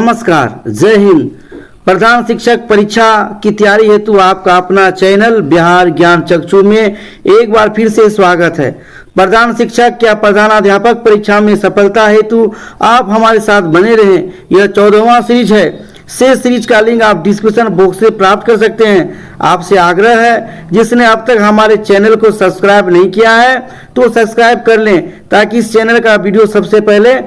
नमस्कार, जय हिंद। प्रधान शिक्षक परीक्षा की तैयारी हेतु आपका अपना चैनल बिहार ज्ञान चक्षु में एक बार फिर से स्वागत है। प्रधान शिक्षक या प्रधानाध्यापक परीक्षा में सफलता हेतु आप हमारे साथ बने रहें। यह 14वां सीरीज है। शेष सीरीज का लिंक आप डिस्क्रिप्शन बॉक्स से प्राप्त कर सकते हैं। आपसे आग्रह है, जिसने अब तक हमारे चैनल को सब्सक्राइब नहीं किया है तो सब्सक्राइब कर लें, ताकि इस चैनल का वीडियो सबसे पहले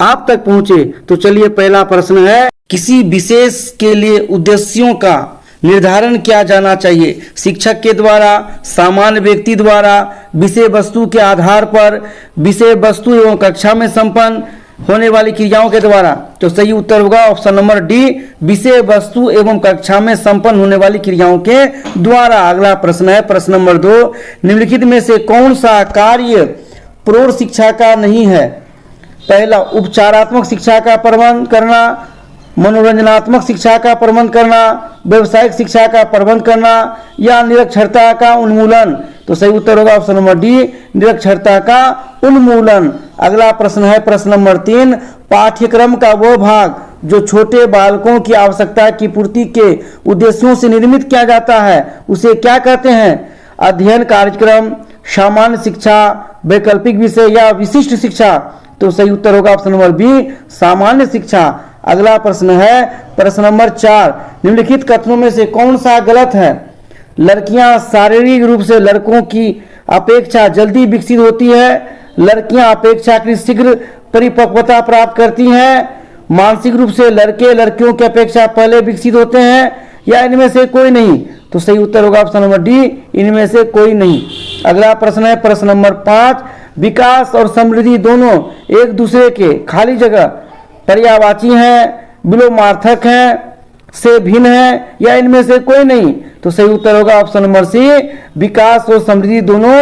आप तक पहुंचे। तो चलिए, पहला प्रश्न है, किसी विशेष के लिए उद्देश्यों का निर्धारण किया जाना चाहिए? शिक्षक के द्वारा, सामान्य व्यक्ति द्वारा, विषय वस्तु के आधार पर, विषय वस्तु एवं कक्षा में संपन्न होने वाली क्रियाओं के द्वारा। तो सही उत्तर होगा ऑप्शन नंबर डी, विषय वस्तु एवं कक्षा में संपन्न होने वाली क्रियाओं के द्वारा। अगला प्रश्न है, प्रश्न नंबर 2, निम्नलिखित में से कौन सा कार्य प्रौढ़ शिक्षा का नहीं है? पहला, उपचारात्मक शिक्षा का प्रबंध करना, मनोरंजनात्मक शिक्षा का प्रबंध करना, व्यवसायिक शिक्षा का प्रबंध करना या निरक्षरता का उन्मूलन। तो सही उत्तर होगा ऑप्शन नंबर डी, निरक्षरता का उन्मूलन। अगला प्रश्न है, प्रश्न नंबर 3, पाठ्यक्रम का वो भाग जो छोटे बालकों की आवश्यकता की पूर्ति के उद्देश्यों से निर्मित किया जाता है, उसे क्या कहते हैं? अध्ययन कार्यक्रम, सामान्य शिक्षा, वैकल्पिक विषय या विशिष्ट शिक्षा। तो सही उत्तर होगा ऑप्शन नंबर बी, सामान्य शिक्षा। अगला प्रश्न है, प्रश्न नंबर 4, निम्नलिखित कथनों में से कौन सा गलत है? लड़कियां शारीरिक रूप से लड़कों की अपेक्षा जल्दी विकसित होती है, लड़कियां अपेक्षाकृत शीघ्र परिपक्वता प्राप्त करती हैं, मानसिक रूप से लड़के लड़कियों की अपेक्षा पहले विकसित होते हैं, या इनमें से कोई नहीं। तो सही उत्तर होगा ऑप्शन नंबर डी, इनमें से कोई नहीं। अगला प्रश्न है, प्रश्न नंबर 5, विकास और समृद्धि दोनों एक दूसरे के खाली जगह पर्यायवाची हैं, विलोमार्थक हैं, से भिन्न है, या इनमें से कोई नहीं। तो सही उत्तर होगा ऑप्शन नंबर सी, विकास और समृद्धि दोनों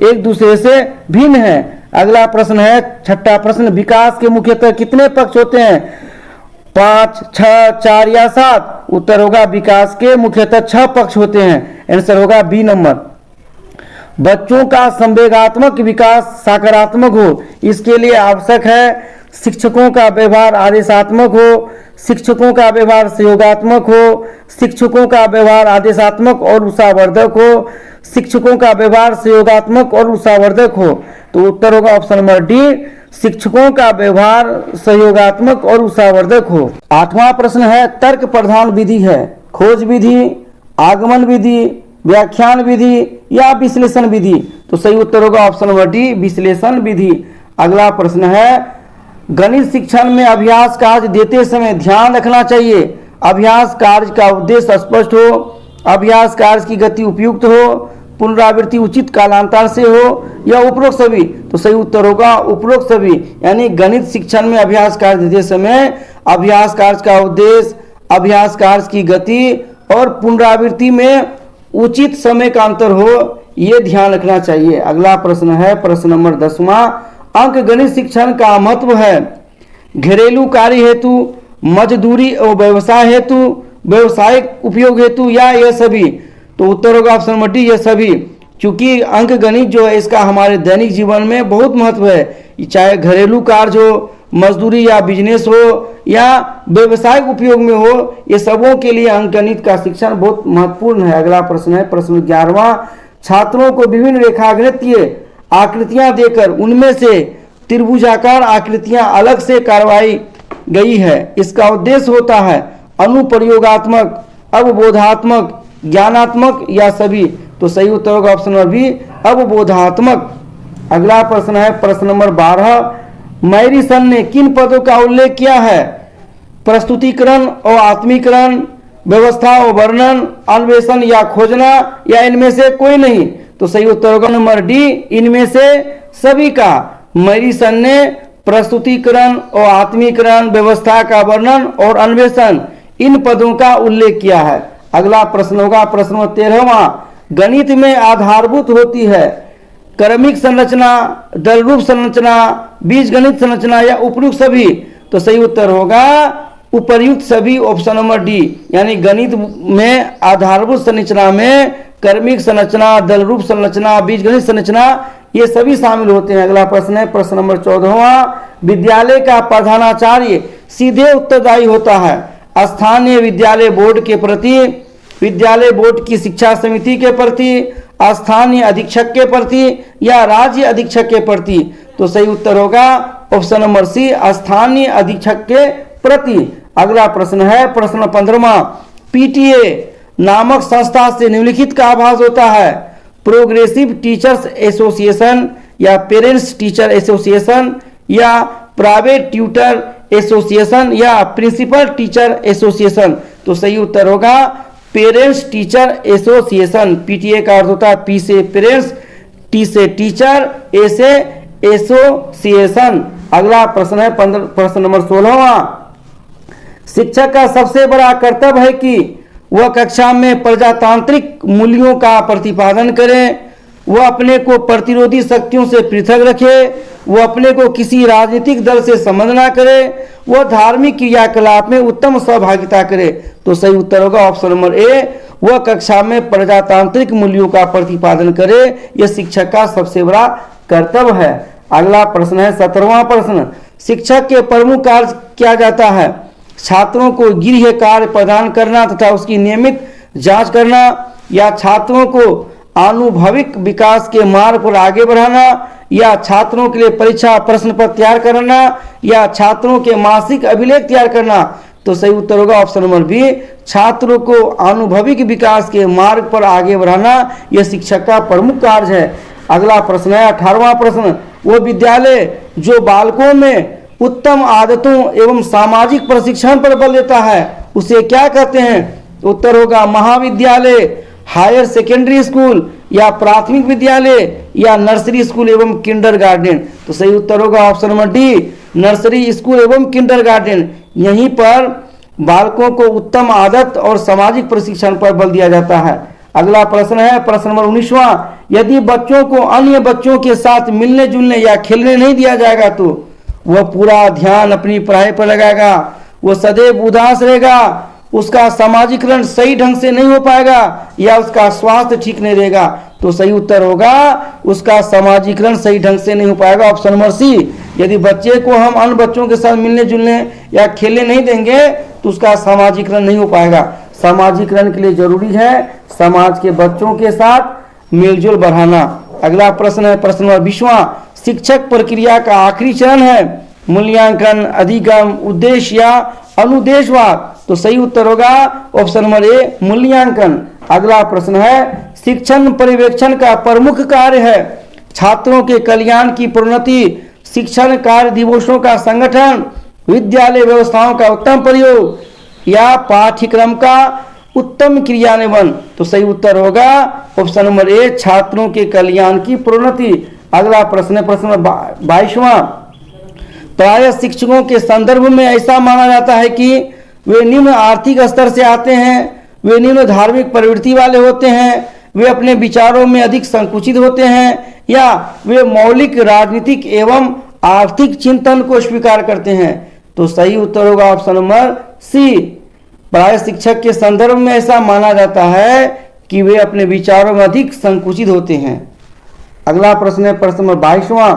एक दूसरे से भिन्न है। अगला प्रश्न है, छठा प्रश्न, विकास के मुख्यतः कितने पक्ष होते हैं? 5, 6, 4 या 7? उत्तर होगा विकास के मुख्यतः 6 पक्ष होते हैं। आंसर होगा बी नंबर। बच्चों का संवेगात्मक विकास सकारात्मक हो, इसके लिए आवश्यक है शिक्षकों का व्यवहार आदेशात्मक हो, शिक्षकों का व्यवहार सहयोगात्मक हो, शिक्षकों का व्यवहार आदेशात्मक और उत्साहवर्धक हो, शिक्षकों का व्यवहार सहयोगात्मक और उत्साहवर्धक हो। तो उत्तर होगा ऑप्शन नंबर डी, शिक्षकों का व्यवहार सहयोगात्मक और उत्साहवर्धक हो। 8वां प्रश्न है, तर्क प्रधान विधि है खोज विधि, आगमन विधि, व्याख्यान विधि या विश्लेषण विधि? तो सही उत्तर होगा ऑप्शन नंबर डी, विश्लेषण विधि। अगला प्रश्न है, गणित शिक्षण में अभ्यास कार्य देते समय ध्यान रखना चाहिए। अभ्यास कार्य का उद्देश्य स्पष्ट हो, अभ्यास कार्य की गति उपयुक्त हो, पुनरावृत्ति उचित कालांतर से हो, या उपरोक्त सभी? तो सही उत्तर होगा उपरोक्त सभी। यानी गणित शिक्षण में अभ्यास कार्य देते समय अभ्यास कार्य का उद्देश्य, अभ्यास कार्य की गति और पुनरावृत्ति में उचित समय का अंतर हो, ये ध्यान रखना चाहिए। अगला प्रश्न है, प्रश्न नंबर 10वां, अंक गणित शिक्षण का महत्व है घरेलू कार्य हेतु, मजदूरी और व्यवसाय हेतु, व्यवसायिक उपयोग हेतु, या ये सभी? तो उत्तर होगा ऑप्शन नंबर डी, ये सभी। क्योंकि अंक गणित जो है इसका हमारे दैनिक जीवन में बहुत महत्व है। चाहे घरेलू कार्य हो, मजदूरी या बिजनेस हो, या व्यवसायिक उपयोग में हो, ये सबों के लिए अंक गणित का शिक्षण बहुत महत्वपूर्ण है। अगला प्रश्न है, प्रश्न 11वां, छात्रों को विभिन्न रेखागणितीय आकृतियां देकर उनमें से त्रिभुजाकार आकृतियां अलग से करवाई गई है। इसका उद्देश्य होता है अनुप्रयोगात्मक, अवबोधात्मक, ज्ञानात्मक या सभी? तो सही उत्तर होगा ऑप्शन नंबर बी, अवबोधात्मक। अगला प्रश्न है, प्रश्न नंबर 12, मैरिसन ने किन पदों का उल्लेख किया है? प्रस्तुतिकरण और आत्मीकरण, व्यवस्था और वर्णन, अन्वेषण या खोजना, या इनमें से कोई नहीं? तो सही उत्तर होगा नंबर डी, इनमें से सभी का। मैरिसन ने प्रस्तुतिकरण और आत्मीकरण, व्यवस्था का वर्णन और अन्वेषण, इन पदों का उल्लेख किया है। अगला प्रश्न होगा, प्रश्न 13वां, गणित में आधारभूत होती है क्रमिक संरचना, दल रूप संरचना, बीजगणित संरचना, या उपयुक्त सभी? तो सही उत्तर होगा उपर्युक्त सभी, ऑप्शन नंबर डी। यानी गणित में आधारभूत संरचना में क्रमिक संरचना, दल रूप संरचना, बीजगणित संरचना, ये सभी शामिल होते हैं। अगला प्रश्न है प्रश्न नंबर 14वां, विद्यालय का प्रधानाचार्य सीधे उत्तरदायी होता है स्थानीय विद्यालय बोर्ड के प्रति, विद्यालय बोर्ड की शिक्षा समिति के प्रति, स्थानीय अधीक्षक के प्रति या राज्य अधीक्षक के प्रति। तो सही उत्तर होगा ऑप्शन नंबर सी, स्थानीय अधीक्षक के प्रति। अगला प्रश्न है प्रश्न 15वां, पीटीए नामक संस्था से निम्नलिखित का आभास होता है, प्रोग्रेसिव टीचर्स एसोसिएशन या पेरेंट्स टीचर एसोसिएशन या प्राइवेट ट्यूटर एसोसिएशन या प्रिंसिपल टीचर एसोसिएशन। तो सही उत्तर होगा पेरेंट्स टीचर एसोसिएशन। पीटीए का अर्थ होता है पी से पेरेंट्स, टी से टीचर, ए से एसोसिएशन। अगला प्रश्न है प्रश्न नंबर 16वां, शिक्षक का सबसे बड़ा कर्तव्य है कि वह कक्षा में प्रजातांत्रिक मूल्यों का प्रतिपादन करे, वह अपने को प्रतिरोधी शक्तियों से पृथक रखे, वह अपने को किसी राजनीतिक दल से संबंध ना करे, वह धार्मिक क्रियाकलाप में उत्तम सहभागिता करे। तो सही उत्तर होगा ऑप्शन नंबर ए, वह कक्षा में प्रजातांत्रिक मूल्यों का प्रतिपादन करे, यह शिक्षक का सबसे बड़ा कर्तव्य है। अगला प्रश्न है 17वां प्रश्न, शिक्षक के प्रमुख कार्य किया जाता है, छात्रों को गृह कार्य प्रदान करना तथा उसकी नियमित जांच करना या छात्रों को आनुभविक विकास के मार्ग पर आगे बढ़ाना या छात्रों के लिए परीक्षा प्रश्न पत्र तैयार करना या छात्रों के मासिक अभिलेख तैयार करना। तो सही उत्तर होगा ऑप्शन नंबर बी, छात्रों को अनुभविक विकास के मार्ग पर आगे बढ़ाना यह शिक्षक का प्रमुख कार्य है। अगला प्रश्न है 18वां प्रश्न, वो विद्यालय जो बालकों में उत्तम आदतों एवं सामाजिक प्रशिक्षण पर बल देता है उसे क्या कहते हैं। उत्तर होगा महाविद्यालय, हायर सेकेंडरी स्कूल या प्राथमिक विद्यालय या नर्सरी स्कूल एवं किंडरगार्टन। तो सही उत्तर होगा option number D, nursery school एवं किंडरगार्टन। यहीं पर बालकों को उत्तम आदत और सामाजिक प्रशिक्षण पर बल दिया जाता है। अगला प्रश्न है प्रश्न नंबर 19वां, यदि बच्चों को अन्य बच्चों के साथ मिलने जुलने या खेलने नहीं दिया जाएगा तो वह पूरा ध्यान अपनी पढ़ाई पर लगाएगा, वह सदैव उदास रहेगा, उसका सामाजिकरण सही ढंग से नहीं हो पाएगा या उसका स्वास्थ्य ठीक नहीं रहेगा। तो सही उत्तर होगा उसका सामाजिकरण सही ढंग से नहीं हो पाएगा, ऑप्शन नंबर सी। यदि बच्चे को हम अन्य बच्चों के साथ मिलने जुलने या खेलने नहीं देंगे तो उसका सामाजिकरण नहीं हो पाएगा। सामाजिकरण के लिए जरूरी है समाज के बच्चों के साथ मेलजोल बढ़ाना। अगला प्रश्न है प्रश्न नंबर 20वां, शिक्षक प्रक्रिया का आखिरी चरण है मूल्यांकन, अधिगम, उद्देश्य या अनुदेशवाद। तो सही उत्तर होगा ऑप्शन नंबर ए, मूल्यांकन। अगला प्रश्न है शिक्षण पर्यवेक्षण का प्रमुख कार्य है छात्रों के कल्याण की प्रोन्नति, शिक्षण कार्य दिवसों का संगठन, विद्यालय व्यवस्थाओं का उत्तम प्रयोग या पाठ्यक्रम का उत्तम क्रियान्वयन। तो सही उत्तर होगा ऑप्शन नंबर ए, छात्रों के कल्याण की प्रोन्नति। अगला प्रश्न है प्रश्न 22वां, प्राय शिक्षकों के संदर्भ में ऐसा माना जाता है कि वे निम्न आर्थिक स्तर से आते हैं, वे निम्न धार्मिक प्रवृत्ति वाले होते हैं, वे अपने विचारों में अधिक संकुचित होते हैं या वे मौलिक राजनीतिक एवं आर्थिक चिंतन को स्वीकार करते हैं। तो सही उत्तर होगा ऑप्शन नंबर सी, प्राय शिक्षक के संदर्भ में ऐसा माना जाता है कि वे अपने विचारों में अधिक संकुचित होते हैं। अगला प्रश्न है प्रश्न नंबर 22वां,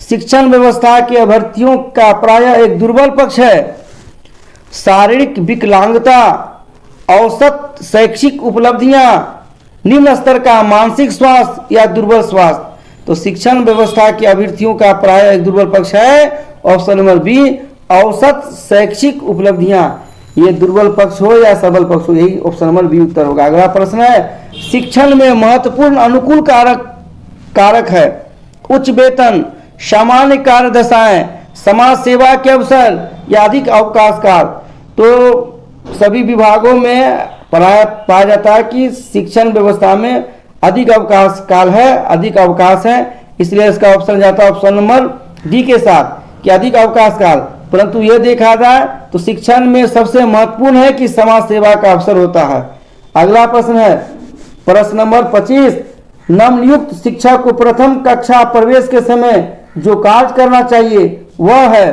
शिक्षण व्यवस्था के अभ्यर्थियों का प्रायः एक दुर्बल पक्ष है शारीरिक विकलांगता, औसत शैक्षिक उपलब्धियां, निम्न स्तर का मानसिक स्वास्थ्य या दुर्बल स्वास्थ्य। तो शिक्षण व्यवस्था के अभ्यर्थियों का प्रायः एक दुर्बल पक्ष है ऑप्शन नंबर बी, औसत शैक्षिक उपलब्धियां। ये दुर्बल पक्ष हो या सबल पक्ष हो, यही ऑप्शन नंबर बी उत्तर होगा। अगला प्रश्न है शिक्षण में महत्वपूर्ण अनुकूल कारक है उच्च वेतन, सामान्य कार्य दशाएं, समाज सेवा के अवसर या अधिक अवकाश काल। तो सभी विभागों में पाया जाता है कि शिक्षण व्यवस्था में अधिक अवकाश काल है, अधिक अवकाश है, इसलिए इसका ऑप्शन जाता है ऑप्शन नंबर डी के साथ कि अधिक अवकाश काल। परंतु यह देखा जाए तो शिक्षण में सबसे महत्वपूर्ण है कि समाज सेवा का अवसर होता है। अगला प्रश्न है प्रश्न नंबर 25, नवनियुक्त शिक्षक को प्रथम कक्षा प्रवेश के समय जो कार्य करना चाहिए वह है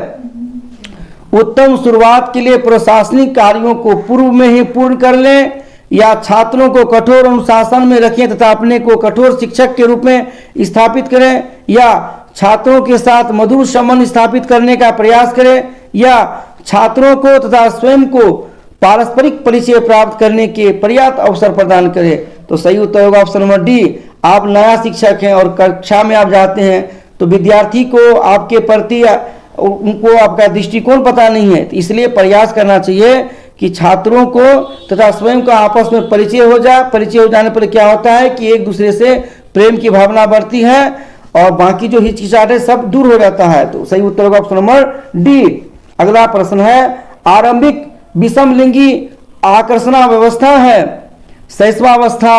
उत्तम शुरुआत के लिए प्रशासनिक कार्यों को पूर्व में ही पूर्ण कर लें या छात्रों को कठोर अनुशासन में रखें तथा अपने को कठोर शिक्षक के रूप में स्थापित करें, या छात्रों के साथ मधुर संबंध स्थापित करने का प्रयास करें, या छात्रों को तथा स्वयं को पारस्परिक परिचय प्राप्त करने के पर्याप्त अवसर प्रदान करें। तो सही उत्तर होगा ऑप्शन नंबर डी। आप नया शिक्षक हैं और कक्षा में आप जाते हैं तो विद्यार्थी को आपके प्रति उनको आपका दृष्टिकोण पता नहीं है, तो इसलिए प्रयास करना चाहिए कि छात्रों को तथा स्वयं का आपस में परिचय हो जाए। परिचय हो जाने पर क्या होता है कि एक दूसरे से प्रेम की भावना बढ़ती है और बाकी जो हिचकिचाहट है सब दूर हो जाता है। तो सही उत्तर होगा ऑप्शन नंबर डी। अगला प्रश्न है, आरंभिक विषमलिंगी आकर्षणा व्यवस्था है शैशवावस्था,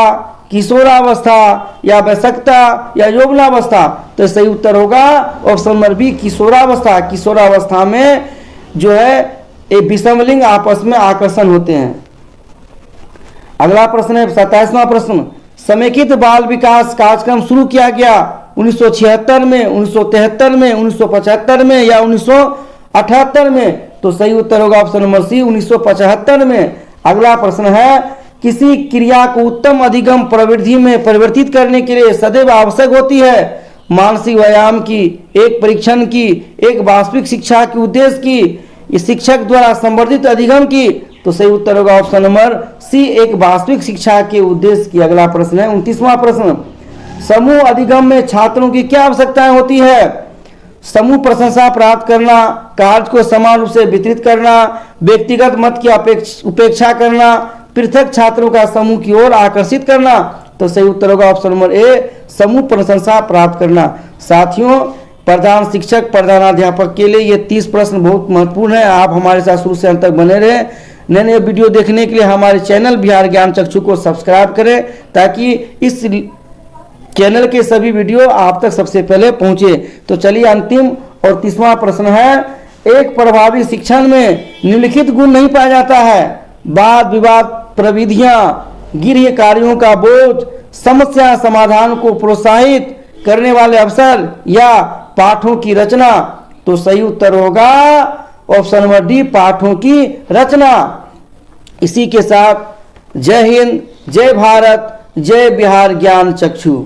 किशोरावस्था या वयस्कता या यौवनावस्था। तो सही उत्तर होगा ऑप्शन नंबर बी, किशोरावस्था। किशोरावस्था में जो है एक विषमलिंग आपस में आकर्षण होते हैं। अगला प्रश्न है 27वां प्रश्न, समेकित बाल विकास कार्यक्रम शुरू किया गया 1976 में, 1973 में, 1975 में या 1978 में। तो सही उत्तर होगा ऑप्शन नंबर सी, 1975 में। अगला प्रश्न है, किसी क्रिया को उत्तम अधिगम प्रवृत्ति में परिवर्तित करने के लिए सदैव आवश्यक होती है मानसिक व्यायाम की, एक परीक्षण की, एक वास्तविक शिक्षा के उद्देश्य की, इस शिक्षक द्वारा संवर्धित अधिगम की। तो सही उत्तर होगा ऑप्शन नंबर सी, एक वास्तविक शिक्षा के उद्देश्य की। अगला प्रश्न है 29वां प्रश्न, समूह अधिगम में छात्रों की क्या आवश्यकताएं होती है? समूह प्रशंसा प्राप्त करना, कार्य को समान रूप से वितरित करना, व्यक्तिगत मत की उपेक्षा करना, पृथक छात्रों का समूह की ओर आकर्षित करना। तो सही उत्तर होगा ऑप्शन नंबर ए, समूह प्रशंसा प्राप्त करना। साथियों, प्रधान शिक्षक प्रधानाध्यापक के लिए ये 30 प्रश्न बहुत महत्वपूर्ण है। आप हमारे साथ शुरू से अंत तक बने रहे। नए नए वीडियो देखने के लिए हमारे चैनल बिहार ज्ञान चक्षु को सब्सक्राइब करें ताकि इस चैनल के सभी वीडियो आप तक सबसे पहले पहुंचे। तो चलिए अंतिम और 30वां प्रश्न है, एक प्रभावी शिक्षण में निम्नलिखित गुण नहीं पाया जाता है? वाद विवाद प्रविधियां, गृह कार्यों का बोझ, समस्या समाधान को प्रोत्साहित करने वाले अवसर या पाठों की रचना। तो सही उत्तर होगा ऑप्शन नंबर डी, पाठों की रचना। इसी के साथ जय हिंद, जय भारत, जय बिहार ज्ञान चक्षु।